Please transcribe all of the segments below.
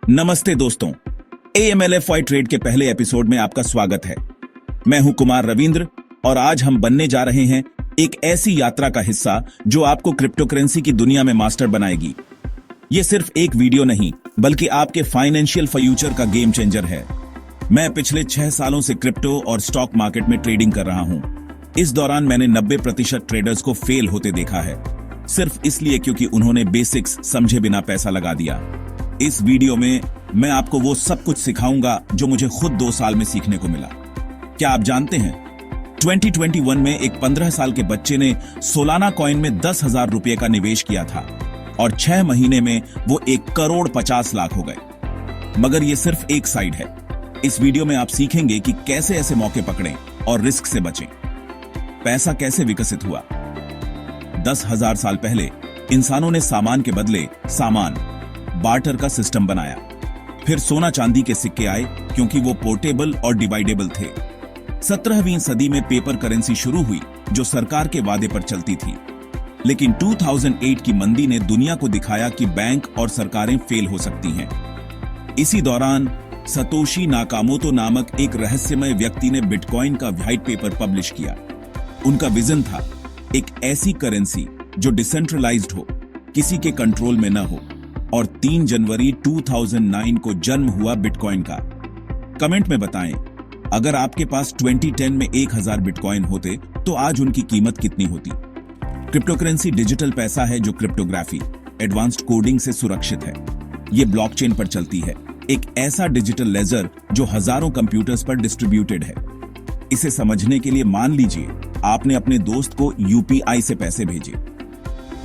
नमस्ते दोस्तों, AMLFY trade के पहले एपिसोड में आपका स्वागत है। मैं हूं कुमार रविंद्र और आज हम बनने जा रहे हैं एक ऐसी यात्रा का हिस्सा जो आपको क्रिप्टोकरेंसी की दुनिया में मास्टर बनाएगी। ये सिर्फ एक वीडियो नहीं बल्कि आपके फाइनेंशियल फ्यूचर का गेम चेंजर है। मैं पिछले 6 सालों से क्रिप्टो और स्टॉक मार्केट में ट्रेडिंग कर रहा हूं। इस दौरान मैंने 90% ट्रेडर्स को फेल होते देखा है, सिर्फ इसलिए क्योंकि उन्होंने बेसिक्स समझे बिना पैसा लगा दिया। इस वीडियो में मैं आपको वो सब कुछ सिखाऊंगा जो मुझे खुद 2 साल में सीखने को मिला। क्या आप जानते हैं 2021 में एक 15 साल के बच्चे ने सोलाना कॉइन में 10,000 रुपए का निवेश किया था और 6 महीने में वो 1,50,00,000 हो गए। मगर ये सिर्फ एक साइड है। इस वीडियो में आप सीखेंगे कि कैसे ऐसे मौके पकड़ें और रिस्क से बचें। पैसा कैसे विकसित हुआ। 10,000 साल पहले इंसानों ने सामान के बदले सामान बार्टर का सिस्टम बनाया। फिर सोना चांदी के सिक्के आए क्योंकि वो पोर्टेबल और डिवाइडेबल थे। 17वीं सदी में पेपर करेंसी शुरू हुई जो सरकार के वादे पर चलती थी। लेकिन 2008 की मंदी ने दुनिया को दिखाया कि बैंक और सरकारें फेल हो सकती हैं। इसी दौरान सतोशी नाकामोतो नामक एक रहस्यमय व्यक्ति ने बिटकॉइन का व्हाइट पेपर पब्लिश किया। उनका विजन था एक ऐसी करेंसी जो डिसेंट्रलाइज्ड हो, किसी के कंट्रोल में न हो। और 3 जनवरी 2009 को जन्म हुआ बिटकॉइन का। कमेंट में बताएं, अगर आपके पास 2010 में 1000 बिटकॉइन होते तो आज उनकी कीमत कितनी होती। क्रिप्टोकरेंसी डिजिटल पैसा है जो क्रिप्टोग्राफी, एडवांस्ड कोडिंग से सुरक्षित है। ये ब्लॉकचेन पर चलती है, एक ऐसा डिजिटल लेजर जो हजारों कंप्यूटर्स पर डिस्ट्रीब्यूटेड है। इसे समझने के लिए मान लीजिए आपने अपने दोस्त को UPI से पैसे भेजे।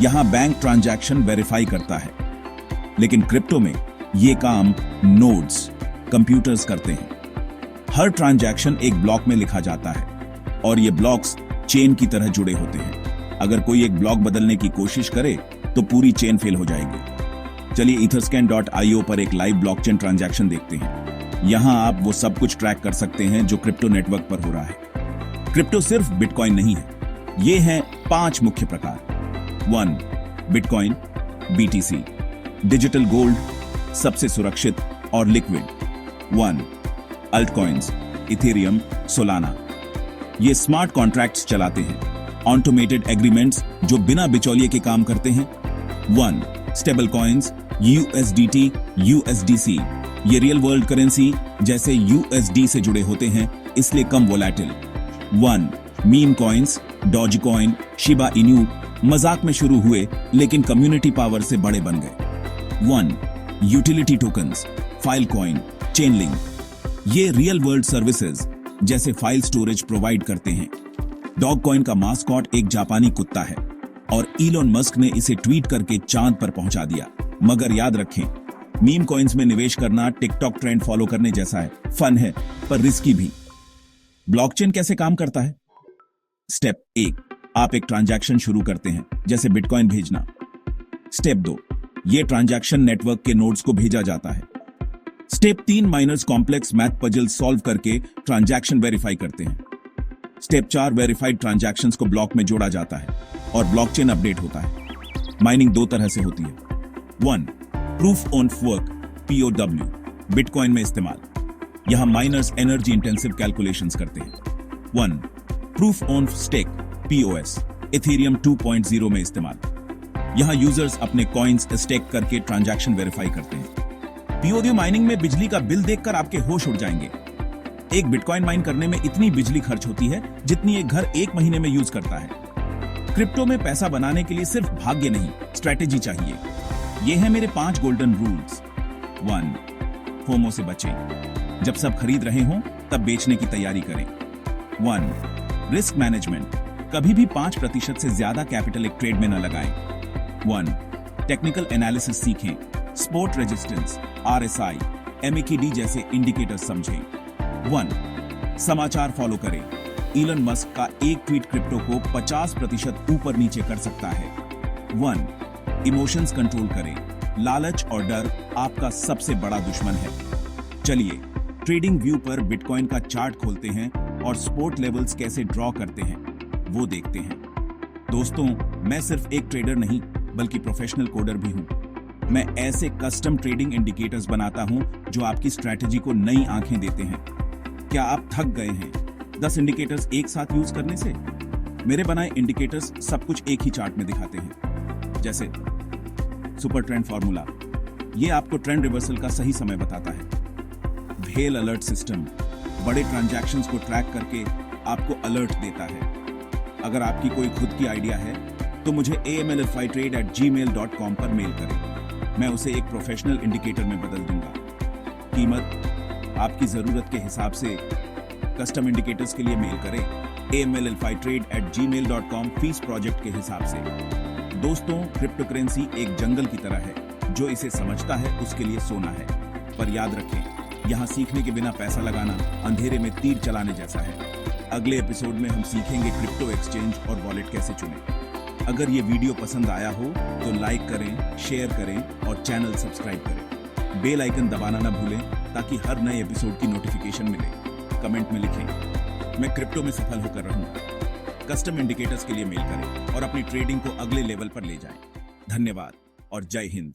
यहां बैंक ट्रांजैक्शन वेरीफाई करता है, लेकिन क्रिप्टो में ये काम नोड्स, कंप्यूटर्स करते हैं। हर ट्रांजैक्शन एक ब्लॉक में लिखा जाता है और ये ब्लॉक्स चेन की तरह जुड़े होते हैं। अगर कोई एक ब्लॉक बदलने की कोशिश करे तो पूरी चेन फेल हो जाएगी। चलिए etherscan.io पर एक लाइव ब्लॉकचेन ट्रांजैक्शन देखते हैं। यहां आप वो सब कुछ ट्रैक कर सकते हैं जो क्रिप्टो नेटवर्क पर हो रहा है। क्रिप्टो सिर्फ बिटकॉइन नहीं है, ये हैं 5 मुख्य प्रकार। 1. बिटकॉइन BTC, डिजिटल गोल्ड, सबसे सुरक्षित और लिक्विड। 1. Altcoins, Ethereum, Solana. ये स्मार्ट कॉन्ट्रैक्ट्स चलाते हैं, ऑटोमेटेड एग्रीमेंट्स जो बिना बिचौलिए के काम करते हैं। 1. Stable coins, USDT, USDC। ये रियल वर्ल्ड करेंसी जैसे USD से जुड़े होते हैं, इसलिए कम वोलेटिल। 1. Meme coins, Dogecoin, Shiba Inu मजाक में शुरू हुए लेकिन कम्युनिटी पावर से बड़े बन गए। 1. Utility tokens, file coin, Chainlink. ये रियल वर्ल्ड सर्विसेज जैसे फाइल स्टोरेज प्रोवाइड करते हैं। डॉग कॉइन का मास्कॉट एक जापानी कुत्ता है और इलॉन मस्क ने इसे ट्वीट करके चांद पर पहुंचा दिया। मगर याद रखें, मीम कॉइन्स में निवेश करना टिकटॉक ट्रेंड फॉलो करने जैसा है, फन है पर रिस्की भी। ब्लॉकचेन कैसे काम करता है। स्टेप 1, आप एक ट्रांजैक्शन शुरू करते हैं, जैसे बिटकॉइन भेजना। स्टेप 2, ये ट्रांजैक्शन नेटवर्क के नोड्स को भेजा जाता है। Step 3, miners complex math puzzle solve करके ट्रांजैक्शन वेरीफाई करते हैं। स्टेप 4, वेरीफाइड ट्रांजैक्शंस को ब्लॉक में जोड़ा जाता है और ब्लॉकचेन अपडेट होता है। माइनिंग 2 तरह से होती है। 1. Proof of work, POW, bitcoin में इस्तेमाल। यहां माइनर्स एनर्जी इंटेंसिव कैलकुलेशंस करते हैं। 1. Proof of stake, POS, Ethereum 2.0 में इस्तेमाल। यहां यूजर्स अपने कॉइन्स स्टेक करके ट्रांजैक्शन वेरीफाई करते हैं। POW माइनिंग में बिजली का बिल देखकर आपके होश उड़ जाएंगे। एक बिटकॉइन माइन करने में इतनी बिजली खर्च होती है जितनी एक घर 1 महीने में यूज करता है। क्रिप्टो में पैसा बनाने के लिए सिर्फ भाग्य नहीं, स्ट्रेटेजी चाहिए। ये है मेरे 5 गोल्डन रूल्स। 1. फोमो से बचें, जब सब खरीद रहे हों तब बेचने की तैयारी करें। 1. रिस्क मैनेजमेंट, कभी भी 5% से ज्यादा कैपिटल एक ट्रेड में न लगाएं। 1. टेक्निकल एनालिसिस सीखें, स्पोर्ट रेजिस्टेंस, RSI, MACD जैसे इंडिकेटर समझें। 1. समाचार फॉलो करें, इलन मस्क का एक ट्वीट क्रिप्टो को 50% ऊपर नीचे कर सकता है। 1. इमोशंस कंट्रोल करें, लालच और डर आपका सबसे बड़ा दुश्मन है। चलिए ट्रेडिंग व्यू पर बिटकॉइन का चार्ट खोलते हैं और सपोर्ट लेवल्स कैसे ड्रॉ करते हैं वो देखते हैं। दोस्तों, मैं सिर्फ एक ट्रेडर नहीं बल्कि प्रोफेशनल कोडर भी हूं। मैं ऐसे कस्टम ट्रेडिंग इंडिकेटर्स बनाता हूं जो आपकी स्ट्रैटेजी को नई आंखें देते हैं। क्या आप थक गए हैं 10 इंडिकेटर्स एक साथ यूज करने से? मेरे बनाए इंडिकेटर्स सब कुछ एक ही चार्ट में दिखाते हैं। जैसे सुपर ट्रेंड फॉर्मूला, ये आपको ट्रेंड रिवर्सल का सही समय बताता है। व्हेल अलर्ट सिस्टम बड़े ट्रांजैक्शंस को ट्रैक करके आपको अलर्ट देता है। अगर आपकी कोई खुद की आइडिया है तो मुझे amlfitrade@gmail.com पर मेल करें। मैं उसे एक प्रोफेशनल इंडिकेटर में बदल दूंगा। कीमत आपकी जरूरत के हिसाब से कस्टम इंडिकेटर्स के लिए मेल करें amlfitrade@gmail.com फीस प्रोजेक्ट के हिसाब से। दोस्तों, क्रिप्टो करेंसी एक जंगल की तरह है। जो इसे समझता है उसके लिए सोना है। पर याद रखें, यहाँ सीखने के बिना पैसा लगाना अंधेरे में तीर चलाने जैसा है। अगले एपिसोड में हम सीखेंगे क्रिप्टो एक्सचेंज और वॉलेट कैसे चुनें। अगर ये वीडियो पसंद आया हो तो लाइक करें, शेयर करें और चैनल सब्सक्राइब करें। बेल आइकन दबाना ना भूलें ताकि हर नए एपिसोड की नोटिफिकेशन मिले। कमेंट में लिखें, मैं क्रिप्टो में सफल होकर रहूंगा। कस्टम इंडिकेटर्स के लिए मेल करें और अपनी ट्रेडिंग को अगले लेवल पर ले जाएं। धन्यवाद और जय हिंद।